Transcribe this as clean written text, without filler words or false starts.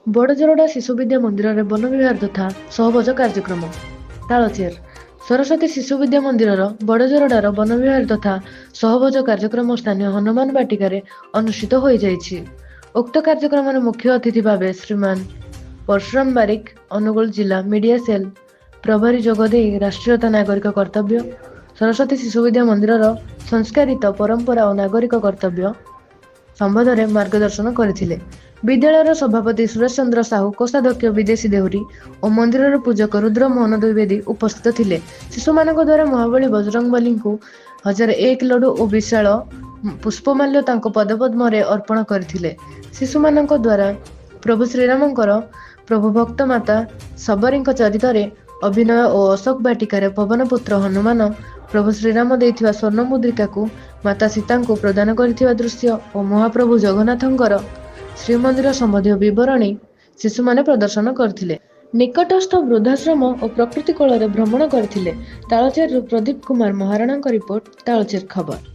ବଡ଼ଜୋରଡ଼ା ଶିଶୁ ବିଦ୍ୟା ମନ୍ଦିରରେ ବନ ବିହାର ତଥା ସହଭୋଜ କାର୍ଯ୍ୟକ୍ରମ। ତାଳଚେର ସରସ୍ୱତୀ ଶିଶୁ ବିଦ୍ୟା ମନ୍ଦିରର ବଡ଼ଜୋରଡ଼ାର ବନ ବିହାର ତଥା ସହଭୋଜ କାର୍ଯ୍ୟକ୍ରମ ସ୍ଥାନୀୟ ହନୁମାନ ବାଟିକାରେ ଅନୁଷ୍ଠିତ ହୋଇଯାଇଛି। ଉକ୍ତ କାର୍ଯ୍ୟକ୍ରମରେ ମୁଖ୍ୟ ଅତିଥି ଭାବେ ଶ୍ରୀମାନ ପରଶୁରାମ ବାରିକ, ଅନୁଗୁଳ ଜିଲ୍ଲା ମିଡିଆ ସେଲ୍ ପ୍ରଭାରୀ ଯୋଗ ଦେଇ ରାଷ୍ଟ୍ରୀୟତା ନାଗରିକ କର୍ତ୍ତବ୍ୟ, ସରସ୍ୱତୀ ଶିଶୁ ବିଦ୍ୟା ମନ୍ଦିରର ସଂସ୍କାରିତ ପରମ୍ପରା ଓ ନାଗରିକ କର୍ତ୍ତବ୍ୟ ସମ୍ବନ୍ଧରେ ମାର୍ଗଦର୍ଶନ କରିଥିଲେ। ବିଦ୍ୟାଳୟର ସଭାପତି ସୁରେଶ ଚନ୍ଦ୍ର ସାହୁ, କୋଷାଧ୍ୟକ୍ଷ ବିଦେଶୀ ଦେହୁରୀ ଓ ମନ୍ଦିରର ପୂଜକ ରୁଦ୍ର ମୋହନ ଦ୍ୱିବେଦୀ ଉପସ୍ଥିତ ଥିଲେ। ଶିଶୁମାନଙ୍କ ଦ୍ୱାରା ମହାବଳୀ ବଜରଙ୍ଗବଲୀଙ୍କୁ 1001 ଲଡୁ ଓ ବିଶାଳ ପୁଷ୍ପମାଲ୍ୟ ତାଙ୍କ ପଦପଦ୍ମରେ ଅର୍ପଣ କରିଥିଲେ। ଶିଶୁମାନଙ୍କ ଦ୍ୱାରା ପ୍ରଭୁ ଶ୍ରୀରାମଙ୍କର ପ୍ରଭୁ ଭକ୍ତ ମାତା ଶବରୀଙ୍କ ଚରିତରେ ଅଭିନୟ ଓ ଅଶୋକ ବାଟିକାରେ ପବନପୁତ୍ର ହନୁମାନ ପ୍ରଭୁ ଶ୍ରୀରାମ ଦେଇଥିବା ସ୍ୱର୍ଣ୍ଣ ମୁଦ୍ରିକାକୁ ମାତା ସୀତାଙ୍କୁ ପ୍ରଦାନ କରିଥିବା ଦୃଶ୍ୟ ଓ ମହାପ୍ରଭୁ ଜଗନ୍ନାଥଙ୍କର ଶ୍ରୀମନ୍ଦିର ସମ୍ବନ୍ଧୀୟ ବିବରଣୀ ଶିଶୁମାନେ ପ୍ରଦର୍ଶନ କରିଥିଲେ। ନିକଟସ୍ଥ ବୃଦ୍ଧାଶ୍ରମ ଓ ପ୍ରକୃତି କୋଳରେ ଭ୍ରମଣ କରିଥିଲେ। ତାଳଚେରରୁ ପ୍ରଦୀପ କୁମାର ମହାରଣାଙ୍କ ରିପୋର୍ଟ, ତାଳଚେର ଖବର।